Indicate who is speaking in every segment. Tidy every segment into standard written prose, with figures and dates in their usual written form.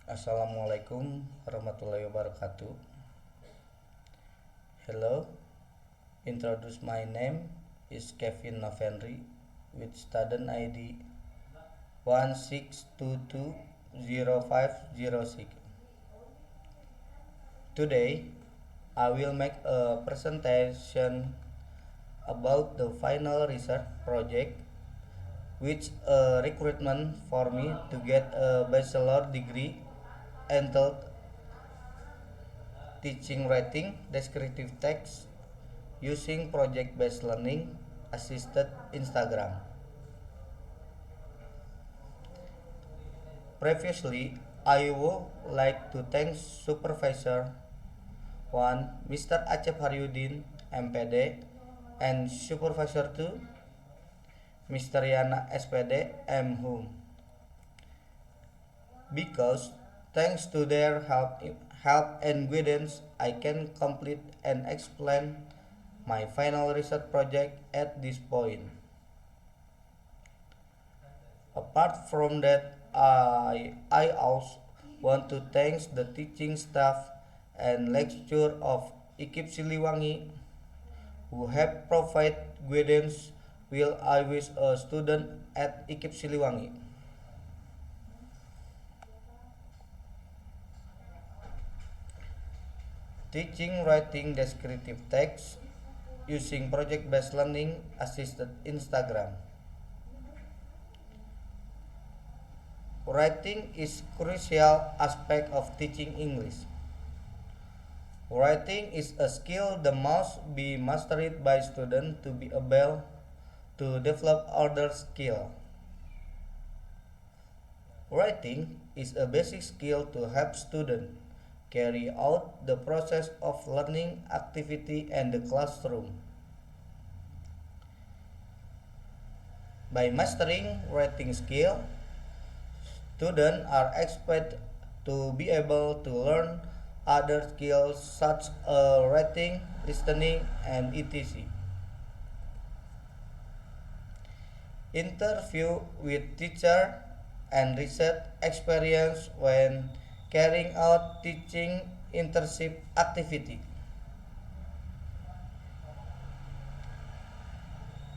Speaker 1: Assalamualaikum warahmatullahi wabarakatuh. Hello, introduce my name is Kevin Novendry with student ID 16220506. Today, I will make a presentation about the final research project which a recruitment for me to get a bachelor degree entitled Teaching Writing Descriptive Text using project-based learning assisted Instagram. Previously, I would like to thank Supervisor 1 Mr. Acep Haryudin, MPD, and Supervisor 2 Mr. Yana SPD, MHUM, because thanks to their help and guidance, I can complete and explain my final research project at this point. Apart from that, I also want to thank the teaching staff and lecturer of IKIP Siliwangi who have provided guidance while I was a student at IKIP Siliwangi. Teaching writing descriptive text using project-based learning assisted Instagram. Writing is crucial aspect of teaching English. Writing is a skill that must be mastered by students to be able to develop other skill. Writing is a basic skill to help students carry out the process of learning activity in the classroom. By mastering writing skill, students are expected to be able to learn other skills such as writing, listening, and etc. Interview with teacher and research experience when carrying out teaching internship activity.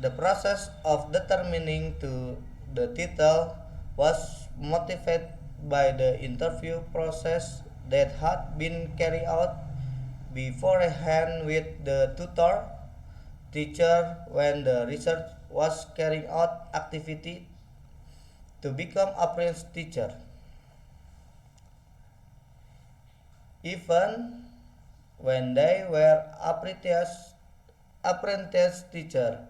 Speaker 1: The process of determining to the title was motivated by the interview process that had been carried out beforehand with the tutor teacher when the research was carrying out activity to become apprentice teacher. Even when they were apprentice teacher,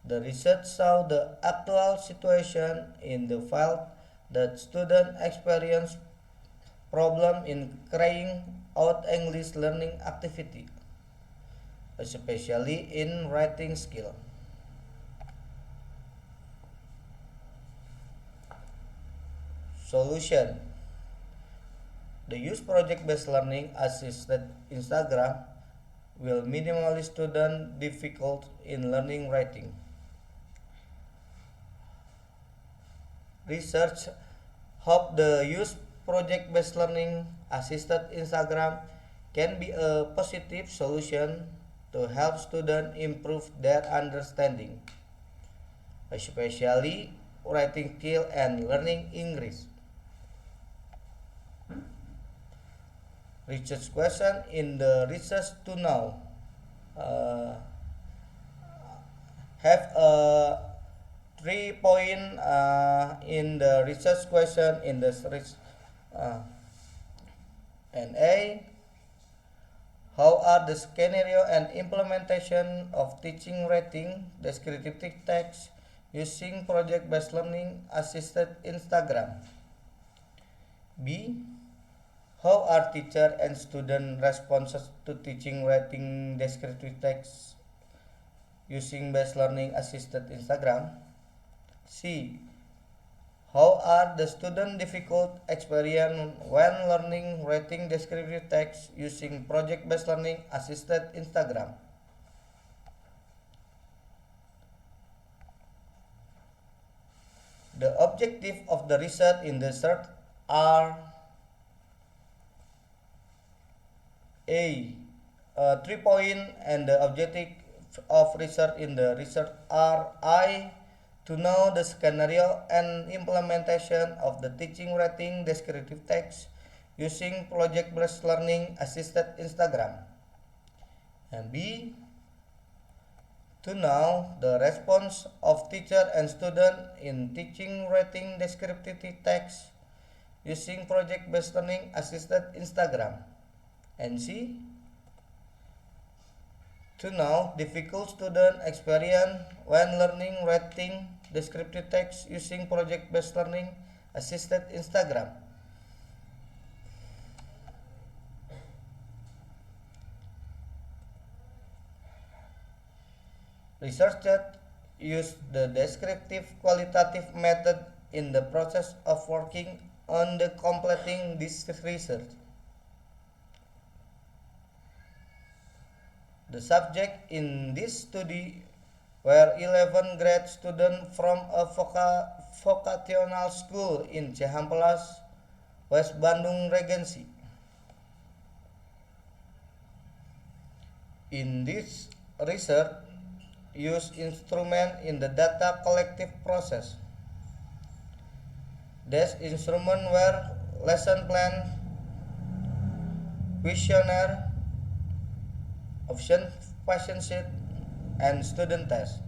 Speaker 1: the research saw the actual situation in the field that students experience problem in carrying out English learning activity, especially in writing skill. Solution: the use project-based learning assisted Instagram will minimally student difficult in learning writing. Research hope the use project-based learning assisted Instagram can be a positive solution to help students improve their understanding, especially writing skill and learning English. Research question in the research to now uh, have a 3 point in the research question in the uh, and A. How are the scenario and implementation of teaching writing descriptive text using project-based learning assisted Instagram? B. How are teacher and student responses to teaching writing descriptive text using based learning assisted Instagram? C. How are the student difficult experience when learning writing descriptive text using project-based learning assisted Instagram? The objective of the research in the search are A. 3 point and the objective of research in the research are I. To know the scenario and implementation of the teaching writing descriptive text using project-based learning assisted Instagram. And B. To know the response of teacher and student in teaching writing descriptive text using project-based learning assisted Instagram. And C. To know difficult student experience when learning writing descriptive text using project-based learning assisted Instagram. Researchers use the descriptive qualitative method in the process of working on the completing this research. The subject in this study were 11 grade students from a vocational school in Cihampelas, West Bandung Regency. In this research, use instrument in the data collective process. These instruments were lesson plan, questionnaire, observation sheet, and student test.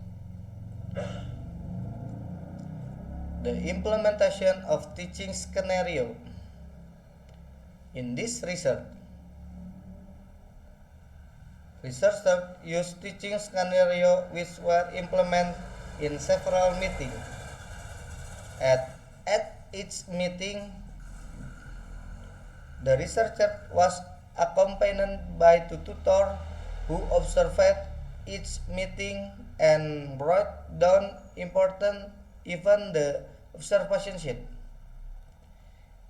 Speaker 1: The implementation of teaching scenario. In this research, researchers used teaching scenario which were implemented in several meetings. At each meeting, the researcher was accompanied by two tutors who observed each meeting and wrote down important even the observation sheet.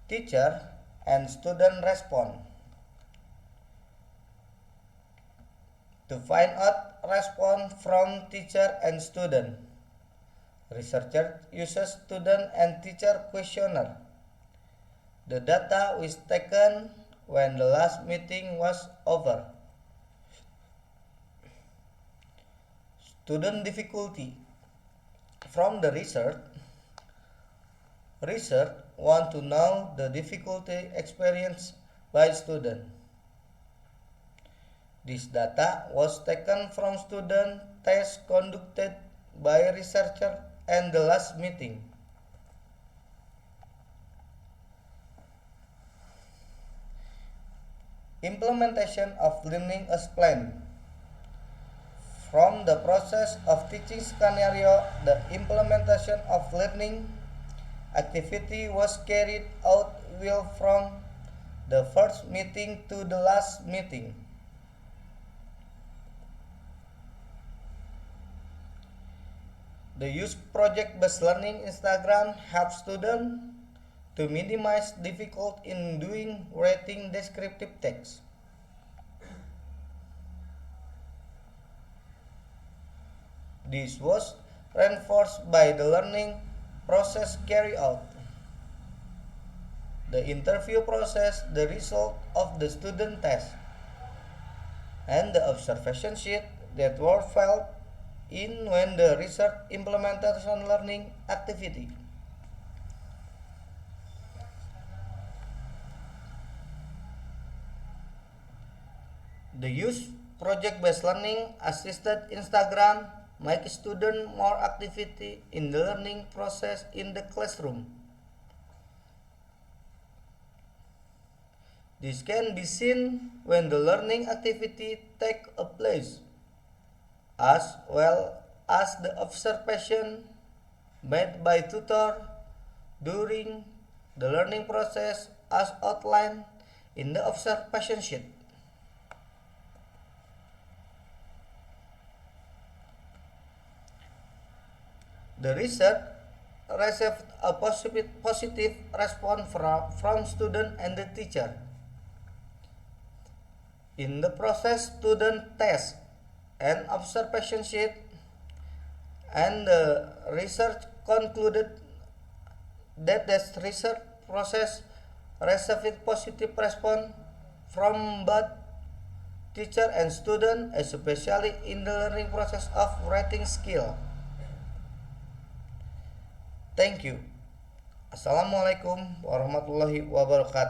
Speaker 1: Teacher and student respond. To find out response from teacher and student, researcher uses student and teacher questionnaire. The data was taken when the last meeting was over. Student difficulty. From the research want to know the difficulty experienced by student. This data was taken from student tests conducted by a researcher and the last meeting. Implementation of learning as planned. From the process of teaching scenario, the implementation of learning activity was carried out well from the first meeting to the last meeting. The use project-based learning Instagram helps students to minimize difficulty in doing writing descriptive text. This was reinforced by the learning process carried out. The interview process, the result of the student test, and the observation sheet that were filled in when the research implementation learning activity. The use project-based learning assisted Instagram make students more activity in the learning process in the classroom. This can be seen when the learning activity take a place, as well as the observation made by tutor during the learning process as outlined in the observation sheet. The research received a positive response from student and the teacher. In the process student test and observation sheet, and the research concluded that the research process received positive response from both teacher and student, especially in the learning process of writing skill. Thank you. Assalamualaikum warahmatullahi wabarakatuh.